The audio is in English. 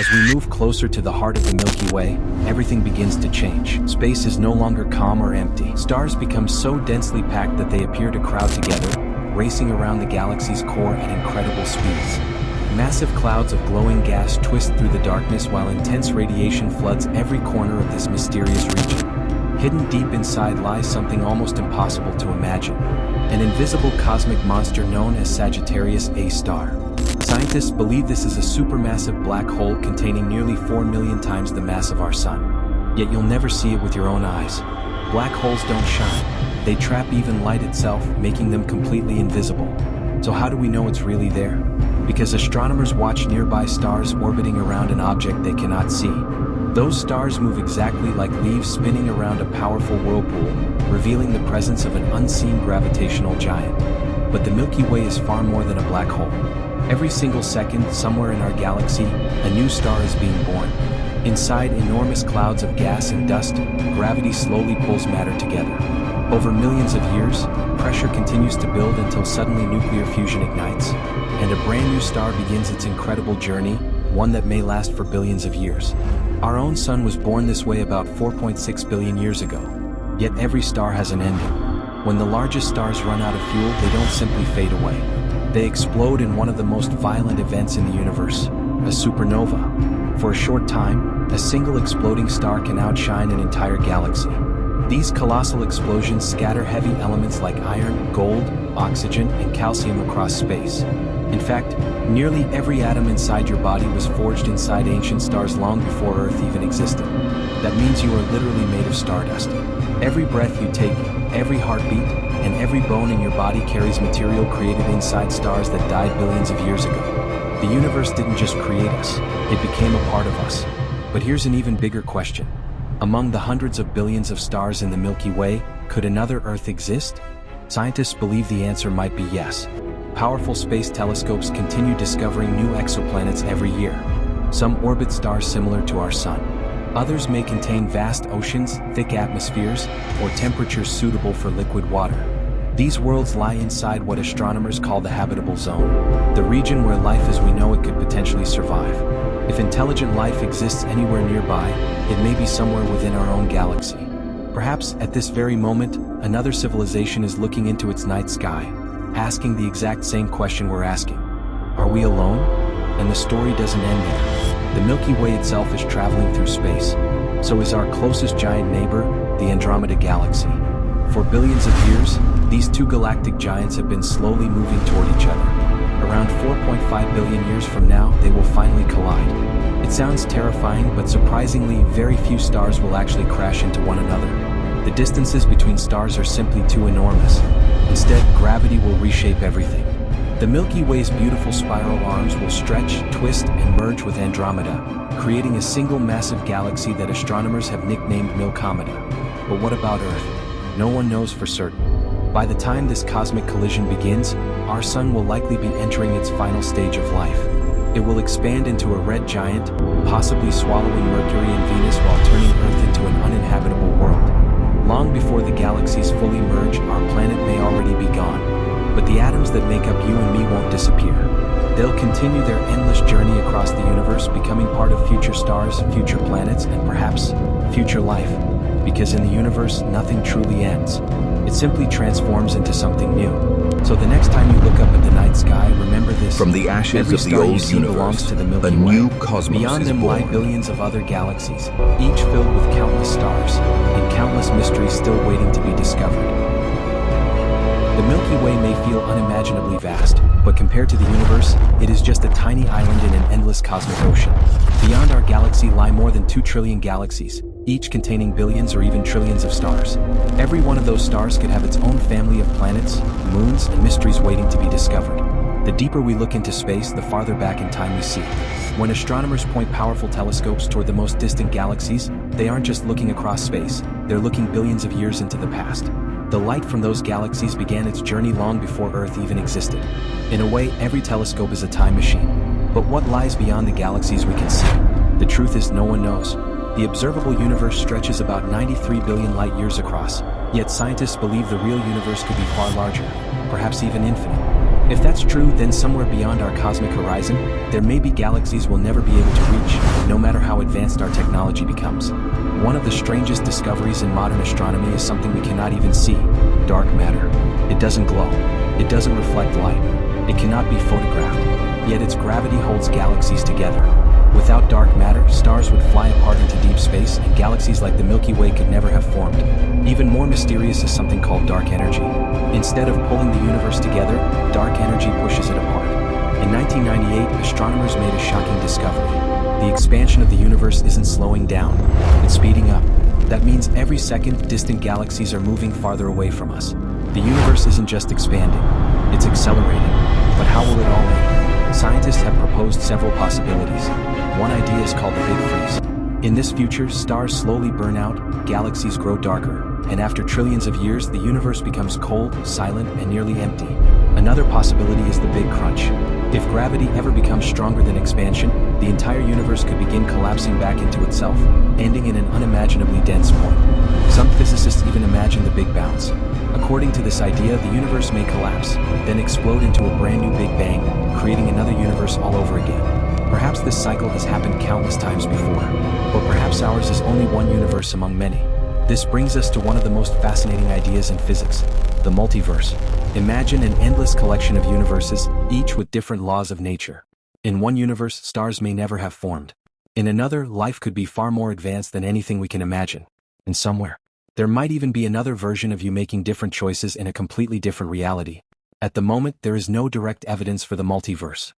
As we move closer to the heart of the Milky Way, everything begins to change. Space is no longer calm or empty. Stars become so densely packed that they appear to crowd together, racing around the galaxy's core at incredible speeds. Massive clouds of glowing gas twist through the darkness while intense radiation floods every corner of this mysterious region. Hidden deep inside lies something almost impossible to imagine: an invisible cosmic monster known as Sagittarius A star. Scientists believe this is a supermassive black hole containing nearly 4 million times the mass of our sun. Yet you'll never see it with your own eyes. Black holes don't shine. They trap even light itself, making them completely invisible. So how do we know it's really there? Because astronomers watch nearby stars orbiting around an object they cannot see. Those stars move exactly like leaves spinning around a powerful whirlpool, revealing the presence of an unseen gravitational giant. But the Milky Way is far more than a black hole. Every single second, somewhere in our galaxy, a new star is being born. Inside enormous clouds of gas and dust, gravity slowly pulls matter together. Over millions of years, pressure continues to build until suddenly nuclear fusion ignites, and a brand new star begins its incredible journey, one that may last for billions of years. Our own sun was born this way about 4.6 billion years ago. Yet every star has an ending. When the largest stars run out of fuel, they don't simply fade away. They explode in one of the most violent events in the universe, a supernova. For a short time, a single exploding star can outshine an entire galaxy. These colossal explosions scatter heavy elements like iron, gold, oxygen, and calcium across space. In fact, nearly every atom inside your body was forged inside ancient stars long before Earth even existed. That means you are literally made of stardust. Every breath you take, every heartbeat, and every bone in your body carries material created inside stars that died billions of years ago. The universe didn't just create us, it became a part of us. But here's an even bigger question. Among the hundreds of billions of stars in the Milky Way, could another Earth exist? Scientists believe the answer might be yes. Powerful space telescopes continue discovering new exoplanets every year. Some orbit stars similar to our sun. Others may contain vast oceans, thick atmospheres, or temperatures suitable for liquid water. These worlds lie inside what astronomers call the habitable zone, the region where life as we know it could potentially survive. If intelligent life exists anywhere nearby, it may be somewhere within our own galaxy. Perhaps, at this very moment, another civilization is looking into its night sky, asking the exact same question we're asking. Are we alone? And the story doesn't end there. The Milky Way itself is traveling through space. So is our closest giant neighbor, the Andromeda galaxy. For billions of years, these two galactic giants have been slowly moving toward each other. Around 4.5 billion years from now, they will finally collide. It sounds terrifying, but surprisingly, very few stars will actually crash into one another. The distances between stars are simply too enormous. Instead, gravity will reshape everything. The Milky Way's beautiful spiral arms will stretch, twist, and merge with Andromeda, creating a single massive galaxy that astronomers have nicknamed Milkomeda. But what about Earth? No one knows for certain. By the time this cosmic collision begins, our sun will likely be entering its final stage of life. It will expand into a red giant, possibly swallowing Mercury and Venus while turning Earth into an uninhabitable world. Long before the galaxies fully merge, our planet may already be gone. But the atoms that make up you and me won't disappear. They'll continue their endless journey across the universe, becoming part of future stars, future planets, and perhaps future life. Because in the universe, nothing truly ends. It simply transforms into something new. So the next time you look up at the night sky, remember this. From the ashes of the old universe, to the Milky a new Way. cosmos Beyond is them born. lie billions of other galaxies, each filled with countless stars, and countless mysteries still waiting to be discovered. The Milky Way may feel unimaginably vast, but compared to the universe, it is just a tiny island in an endless cosmic ocean. Beyond our galaxy lie more than 2 trillion galaxies, each containing billions or even trillions of stars. Every one of those stars could have its own family of planets, moons, and mysteries waiting to be discovered. The deeper we look into space, the farther back in time we see. When astronomers point powerful telescopes toward the most distant galaxies, they aren't just looking across space, they're looking billions of years into the past. The light from those galaxies began its journey long before Earth even existed. In a way, every telescope is a time machine. But what lies beyond the galaxies we can see? The truth is, no one knows. The observable universe stretches about 93 billion light years across, yet scientists believe the real universe could be far larger, perhaps even infinite. If that's true, then somewhere beyond our cosmic horizon, there may be galaxies we'll never be able to reach, how advanced our technology becomes. One of the strangest discoveries in modern astronomy is something we cannot even see: dark matter. It doesn't glow. It doesn't reflect light. It cannot be photographed. Yet its gravity holds galaxies together. Without dark matter, stars would fly apart into deep space, and galaxies like the Milky Way could never have formed. Even more mysterious is something called dark energy. Instead of pulling the universe together, dark energy pushes it apart. In 1998, astronomers made a shocking discovery. The expansion of the universe isn't slowing down, it's speeding up. That means every second, distant galaxies are moving farther away from us. The universe isn't just expanding, it's accelerating. But how will it all end? Scientists have proposed several possibilities. One idea is called the Big Freeze. In this future, stars slowly burn out, galaxies grow darker, and after trillions of years, the universe becomes cold, silent, and nearly empty. Another possibility is the Big Crunch. If gravity ever becomes stronger than expansion, the entire universe could begin collapsing back into itself, ending in an unimaginably dense point. Some physicists even imagine the Big Bounce. According to this idea, the universe may collapse, then explode into a brand new Big Bang, creating another universe all over again. Perhaps this cycle has happened countless times before, or perhaps ours is only one universe among many. This brings us to one of the most fascinating ideas in physics: the multiverse. Imagine an endless collection of universes, each with different laws of nature. In one universe, stars may never have formed. In another, life could be far more advanced than anything we can imagine. And somewhere, there might even be another version of you making different choices in a completely different reality. At the moment, there is no direct evidence for the multiverse.